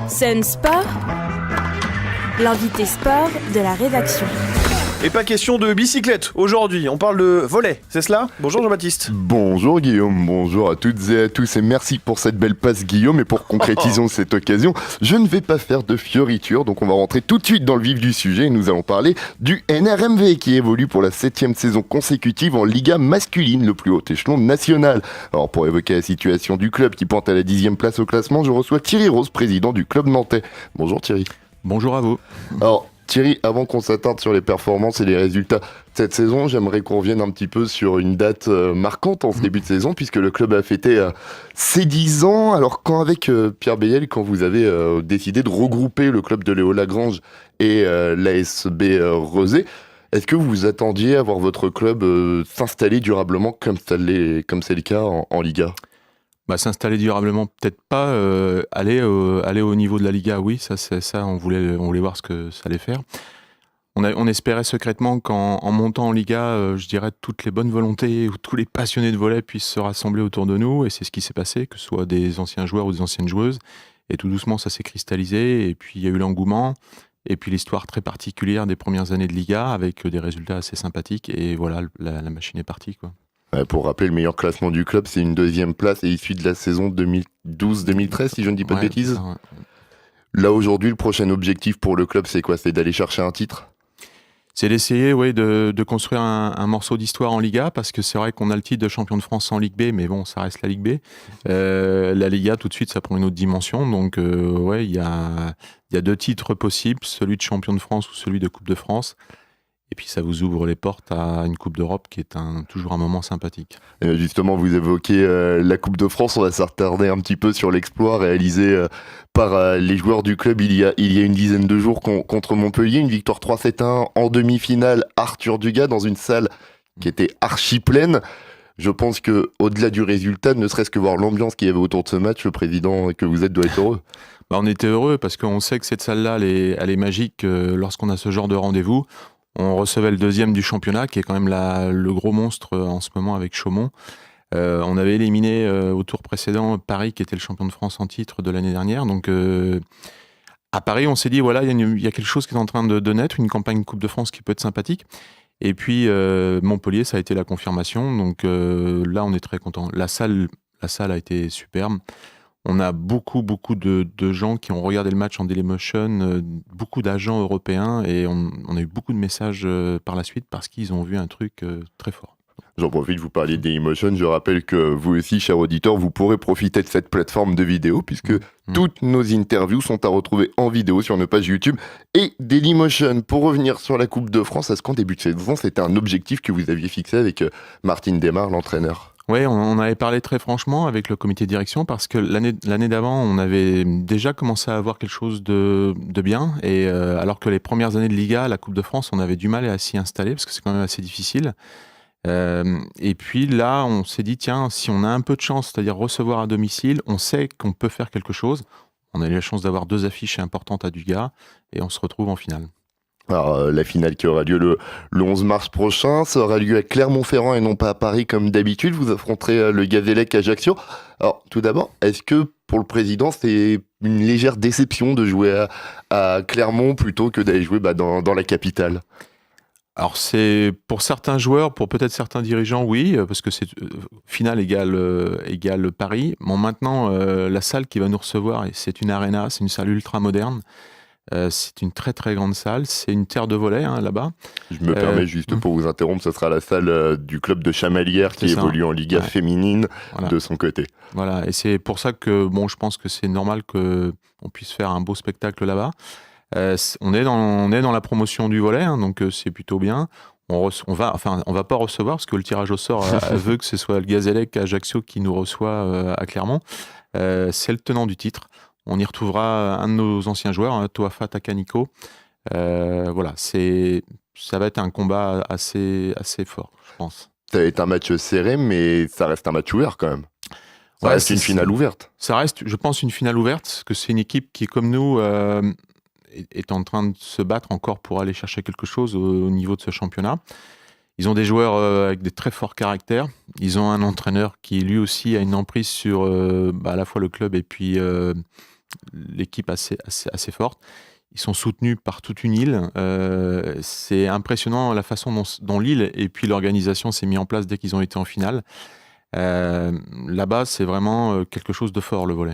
Sun Sport, l'invité sport de la rédaction. Et pas question de bicyclette aujourd'hui, on parle de volley, c'est cela ? Bonjour Jean-Baptiste. Bonjour Guillaume, bonjour à toutes et à tous et merci pour cette belle passe Guillaume. Et pour concrétisons cette occasion, je ne vais pas faire de fioritures, donc on va rentrer tout de suite dans le vif du sujet et nous allons parler du NRMV qui évolue pour la 7e saison consécutive en Liga masculine, le plus haut échelon national. Alors pour évoquer la situation du club qui pointe à la 10e place au classement, je reçois Thierry Rose, président du club nantais. Bonjour Thierry. Bonjour à vous. Alors Thierry, avant qu'on s'attarde sur les performances et les résultats de cette saison, j'aimerais qu'on revienne un petit peu sur une date marquante en ce début de saison, puisque le club a fêté ses 10 ans. Alors quand avec Pierre Béhel, quand vous avez décidé de regrouper le club de Léo Lagrange et l'ASB Rezé, est-ce que vous vous attendiez à voir votre club s'installer durablement comme c'est le cas en Liga ? S'installer durablement, peut-être pas. Aller au niveau de la Liga, oui, on voulait voir ce que ça allait faire. On espérait secrètement qu'en montant en Liga, je dirais toutes les bonnes volontés ou tous les passionnés de volley puissent se rassembler autour de nous, et c'est ce qui s'est passé, que ce soit des anciens joueurs ou des anciennes joueuses. Et tout doucement, ça s'est cristallisé, et puis il y a eu l'engouement, et puis l'histoire très particulière des premières années de Liga, avec des résultats assez sympathiques, et voilà, la machine est partie, quoi. Pour rappeler, le meilleur classement du club, c'est une 2e place et issu de la saison 2012-2013, si je ne dis pas de bêtises. Ouais. Là, aujourd'hui, le prochain objectif pour le club, c'est quoi ? C'est d'aller chercher un titre ? C'est d'essayer de construire un morceau d'histoire en Liga, parce que c'est vrai qu'on a le titre de champion de France en Ligue B, mais bon, ça reste la Ligue B. La Liga, tout de suite, ça prend une autre dimension. Donc, il y a 2 titres possibles, celui de champion de France ou celui de Coupe de France. Et puis ça vous ouvre les portes à une Coupe d'Europe qui est toujours un moment sympathique. Et justement, vous évoquez la Coupe de France, on va s'attarder un petit peu sur l'exploit réalisé par les joueurs du club il y a une dizaine de jours contre Montpellier. Une victoire 3-7-1 en demi-finale, Arthur Dugas, dans une salle qui était archi pleine. Je pense qu'au-delà du résultat, ne serait-ce que voir l'ambiance qu'il y avait autour de ce match, le président que vous êtes doit être heureux. On était heureux parce qu'on sait que cette salle-là, elle est magique lorsqu'on a ce genre de rendez-vous. On recevait le 2e du championnat, qui est quand même le gros monstre en ce moment avec Chaumont. On avait éliminé au tour précédent Paris, qui était le champion de France en titre de l'année dernière. Donc à Paris, on s'est dit, voilà, il y a quelque chose qui est en train de naître, une campagne Coupe de France qui peut être sympathique. Et puis Montpellier, ça a été la confirmation. Donc là, on est très content. La salle a été superbe. On a beaucoup de gens qui ont regardé le match en Dailymotion, beaucoup d'agents européens, et on a eu beaucoup de messages par la suite parce qu'ils ont vu un truc très fort. J'en profite, vous parliez de Dailymotion, je rappelle que vous aussi, chers auditeurs, vous pourrez profiter de cette plateforme de vidéo puisque toutes nos interviews sont à retrouver en vidéo sur nos pages YouTube et Dailymotion. Pour revenir sur la Coupe de France, est-ce qu'en début de saison, c'était un objectif que vous aviez fixé avec Martine Desmar, l'entraîneur ? Oui, on avait parlé très franchement avec le comité de direction parce que l'année d'avant, on avait déjà commencé à avoir quelque chose de bien. Et alors que les premières années de Liga, la Coupe de France, on avait du mal à s'y installer parce que c'est quand même assez difficile. Et puis là, on s'est dit, tiens, si on a un peu de chance, c'est-à-dire recevoir à domicile, on sait qu'on peut faire quelque chose. On a eu la chance d'avoir 2 affiches importantes à Dugas et on se retrouve en finale. Alors, la finale qui aura lieu le 11 mars prochain, ça aura lieu à Clermont-Ferrand et non pas à Paris comme d'habitude. Vous affronterez le Gazélec Ajaccio. Alors, tout d'abord, est-ce que pour le président, c'est une légère déception de jouer à Clermont plutôt que d'aller jouer dans la capitale ? Alors c'est pour certains joueurs, pour peut-être certains dirigeants, oui, parce que c'est finale égale Paris. Bon, maintenant, la salle qui va nous recevoir, c'est une arena, c'est une salle ultra moderne. C'est une très très grande salle, c'est une terre de volley là-bas. Je me permets juste pour vous interrompre, ce sera la salle du club de Chamalières qui évolue en Liga féminine de son côté. Voilà, et c'est pour ça que je pense que c'est normal qu'on puisse faire un beau spectacle là-bas. On est dans la promotion du volley, donc c'est plutôt bien. On va pas recevoir parce que le tirage au sort veut que ce soit le Gazélec Ajaccio qui nous reçoit à Clermont. C'est le tenant du titre. On y retrouvera un de nos anciens joueurs, Toafa Takaniko. Voilà, ça va être un combat assez fort, je pense. Ça va être un match serré, mais ça reste un match ouvert quand même. Ça reste une finale ouverte. Ça reste, je pense, une finale ouverte, parce que c'est une équipe qui, comme nous, est en train de se battre encore pour aller chercher quelque chose au niveau de ce championnat. Ils ont des joueurs avec des très forts caractères. Ils ont un entraîneur qui, lui aussi, a une emprise sur à la fois le club et puis l'équipe assez forte. Ils sont soutenus par toute une île. C'est impressionnant la façon dont l'île et puis l'organisation s'est mis en place dès qu'ils ont été en finale. Là-bas, c'est vraiment quelque chose de fort, le volley.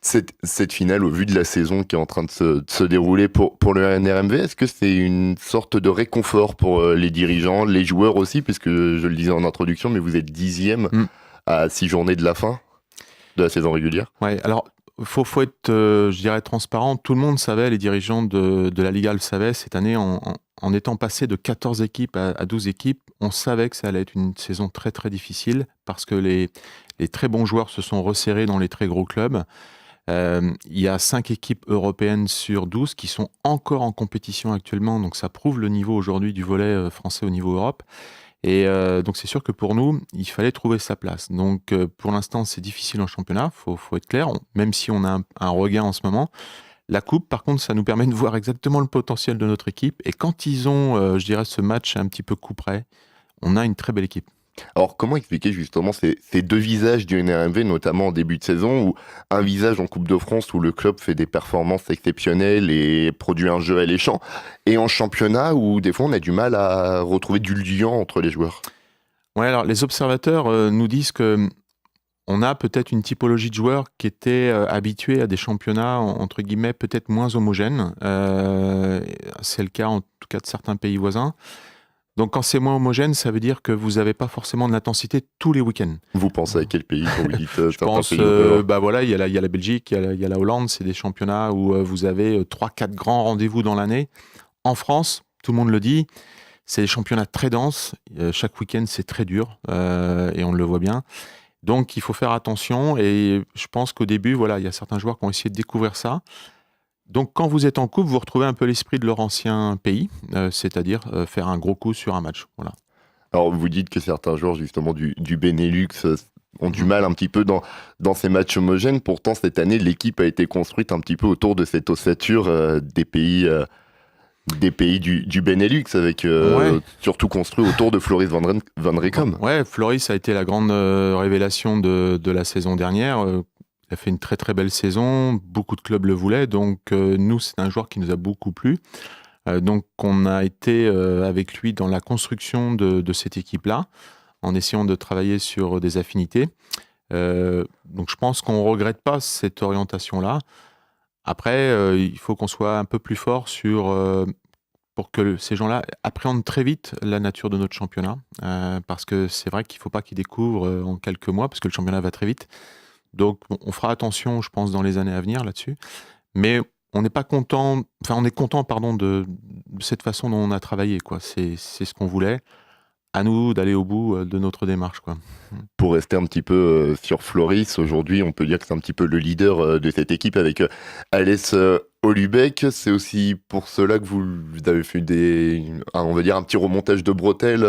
Cette finale, au vu de la saison qui est en train de se dérouler pour le NRMV, est-ce que c'est une sorte de réconfort pour les dirigeants, les joueurs aussi, puisque je le disais en introduction, mais vous êtes 10e à 6 journées de la fin de la saison régulière? Ouais, alors faut être, je dirais, transparent. Tout le monde savait, les dirigeants de la Liga le savaient, cette année, en étant passé de 14 équipes à 12 équipes, on savait que ça allait être une saison très très difficile parce que les très bons joueurs se sont resserrés dans les très gros clubs. Il y a 5 équipes européennes sur 12 qui sont encore en compétition actuellement, donc ça prouve le niveau aujourd'hui du volley français au niveau Europe. Et donc c'est sûr que pour nous, il fallait trouver sa place. Donc pour l'instant, c'est difficile en championnat, faut être clair, même si on a un regain en ce moment. La coupe, par contre, ça nous permet de voir exactement le potentiel de notre équipe. Et quand ils ont, je dirais, ce match un petit peu coup près, on a une très belle équipe. Alors, comment expliquer justement ces deux visages du NRMV, notamment en début de saison, où un visage en Coupe de France où le club fait des performances exceptionnelles et produit un jeu alléchant, et en championnat où des fois on a du mal à retrouver du lien entre les joueurs? Ouais, alors les observateurs nous disent que on a peut-être une typologie de joueurs qui étaient habitués à des championnats, entre guillemets, peut-être moins homogènes. C'est le cas en tout cas de certains pays voisins. Donc quand c'est moins homogène, ça veut dire que vous n'avez pas forcément de l'intensité tous les week-ends. Vous pensez à quel pays quand vous dites Je pense, il y a la Belgique, il y a la Hollande, c'est des championnats où vous avez 3-4 grands rendez-vous dans l'année. En France, tout le monde le dit, c'est des championnats très denses. Chaque week-end, c'est très dur et on le voit bien. Donc il faut faire attention et je pense qu'au début, il y a certains joueurs qui ont essayé de découvrir ça. Donc quand vous êtes en coupe, vous retrouvez un peu l'esprit de leur ancien pays, c'est-à-dire faire un gros coup sur un match. Voilà. Alors vous dites que certains joueurs justement du Benelux ont du mal un petit peu dans ces matchs homogènes. Pourtant cette année, l'équipe a été construite un petit peu autour de cette ossature des pays du Benelux, avec surtout construit autour de Floris van Reekom. Ouais, Floris a été la grande révélation de la saison dernière. Il a fait une très très belle saison, beaucoup de clubs le voulaient, donc nous c'est un joueur qui nous a beaucoup plu. Donc on a été avec lui dans la construction de cette équipe-là, en essayant de travailler sur des affinités. Donc je pense qu'on ne regrette pas cette orientation-là. Après, il faut qu'on soit un peu plus fort pour que ces gens-là appréhendent très vite la nature de notre championnat, parce que c'est vrai qu'il ne faut pas qu'ils découvrent en quelques mois, parce que le championnat va très vite. Donc, on fera attention, je pense, dans les années à venir là-dessus. Mais on n'est pas content, on est content, de cette façon dont on a travaillé, quoi. C'est ce qu'on voulait. À nous d'aller au bout de notre démarche, quoi. Pour rester un petit peu sur Floris, aujourd'hui, on peut dire que c'est un petit peu le leader de cette équipe avec Alès Holubec. C'est aussi pour cela que vous avez fait on va dire un petit remontage de bretelles.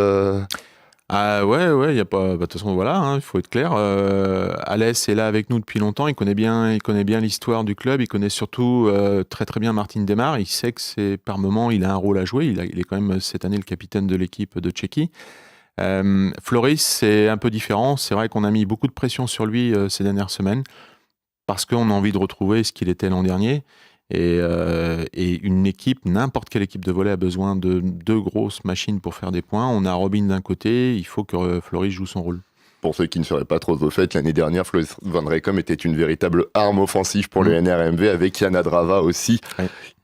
Ah ouais, il y a pas. De toute façon, voilà, il faut être clair. Alès est là avec nous depuis longtemps. Il connaît bien l'histoire du club. Il connaît surtout très très bien Martin Demar. Il sait que c'est par moment, il a un rôle à jouer. Il est quand même cette année le capitaine de l'équipe de Tchéquie. Floris, c'est un peu différent. C'est vrai qu'on a mis beaucoup de pression sur lui ces dernières semaines parce qu'on a envie de retrouver ce qu'il était l'an dernier. Et une équipe, n'importe quelle équipe de volley a besoin de 2 grosses machines pour faire des points. On a Robin d'un côté, il faut que Floris joue son rôle. Pour ceux qui ne seraient pas trop au fait, l'année dernière, Floris van Reekom était une véritable arme offensive pour le NRMV, avec Yana Drava aussi,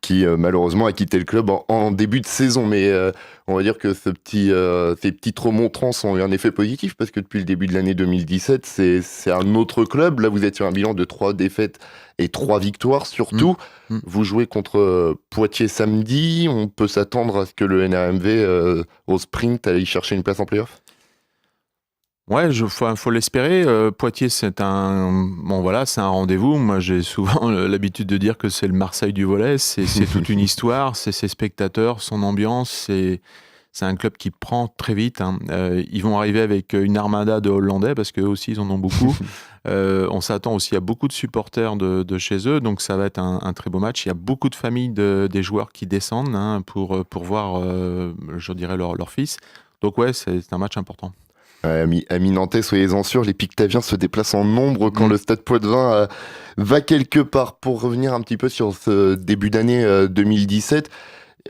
qui malheureusement a quitté le club en début de saison. Mais on va dire que ces petites remontrances ont eu un effet positif, parce que depuis le début de l'année 2017, c'est un autre club. Là, vous êtes sur un bilan de 3 défaites et 3 victoires surtout. Vous jouez contre Poitiers samedi. On peut s'attendre à ce que le NRMV, au sprint, aille chercher une place en play-off? Ouais, faut l'espérer. Poitiers, c'est un rendez-vous. Moi, j'ai souvent l'habitude de dire que c'est le Marseille du volley. C'est toute une histoire, c'est ses spectateurs, son ambiance. C'est un club qui prend très vite. Ils vont arriver avec une armada de Hollandais, parce qu'eux aussi, ils en ont beaucoup. On s'attend aussi à beaucoup de supporters de chez eux, donc ça va être un très beau match. Il y a beaucoup de familles des joueurs qui descendent pour voir, je dirais, leur fils. Donc ouais, c'est un match important. Amis nantais, soyez-en sûrs, les Pictaviens se déplacent en nombre quand le Stade Poitvin va quelque part. Pour revenir un petit peu sur ce début d'année 2017,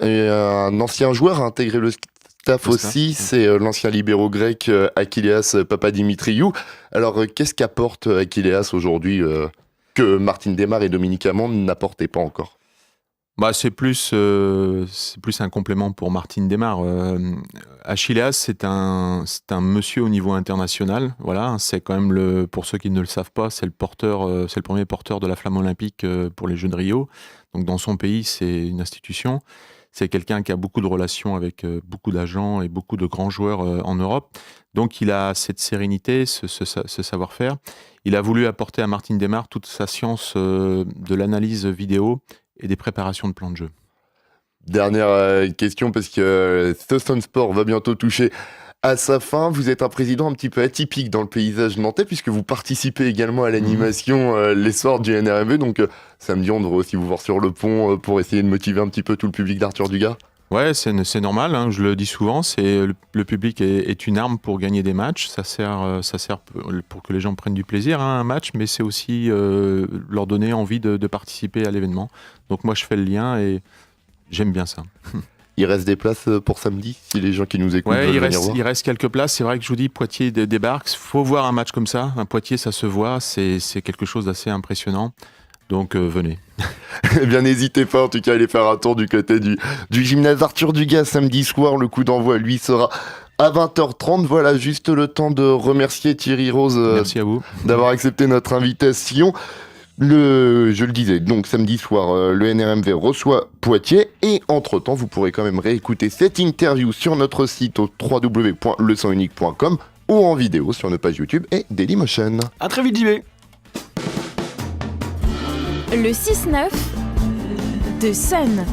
un ancien joueur a intégré le staff aussi, c'est l'ancien libéro grec Achilleas Papadimitriou. Alors, qu'est-ce qu'apporte Achilleas aujourd'hui que Martin Desmar et Dominique Amand n'apportaient pas encore? C'est plus un complément pour Martin Desmar. Achilleas, c'est un monsieur au niveau international. Voilà, c'est quand même pour ceux qui ne le savent pas, c'est le premier porteur de la flamme olympique pour les Jeux de Rio. Donc dans son pays, c'est une institution. C'est quelqu'un qui a beaucoup de relations avec beaucoup d'agents et beaucoup de grands joueurs en Europe. Donc il a cette sérénité, ce savoir-faire. Il a voulu apporter à Martin Desmar toute sa science de l'analyse vidéo et des préparations de plans de jeu. Dernière question, parce que ce Sun Sport va bientôt toucher à sa fin. Vous êtes un président un petit peu atypique dans le paysage nantais, puisque vous participez également à l'animation les soirs du NRMV. Donc samedi, on devrait aussi vous voir sur le pont pour essayer de motiver un petit peu tout le public d'Arthur Dugas. Ouais, c'est normal, hein, je le dis souvent, le public est une arme pour gagner des matchs, ça sert pour que les gens prennent du plaisir à un match, mais c'est aussi leur donner envie de participer à l'événement. Donc moi je fais le lien et j'aime bien ça. Il reste des places pour samedi, si les gens qui nous écoutent veulent venir voir. Il reste quelques places, c'est vrai que je vous dis, Poitiers débarque, il faut voir un match comme ça, un Poitiers ça se voit, c'est quelque chose d'assez impressionnant. Donc venez. Eh bien n'hésitez pas en tout cas à aller faire un tour du côté du gymnase Arthur Dugas samedi soir. Le coup d'envoi lui sera à 20h30. Voilà, juste le temps de remercier Thierry Rose. Merci à vous d'avoir accepté notre invitation. Je le disais, donc samedi soir, le NRMV reçoit Poitiers. Et entre-temps, vous pourrez quand même réécouter cette interview sur notre site au www.lecenunique.com ou en vidéo sur nos pages YouTube et Dailymotion. À très vite, JB. Le 6-9 de Sun.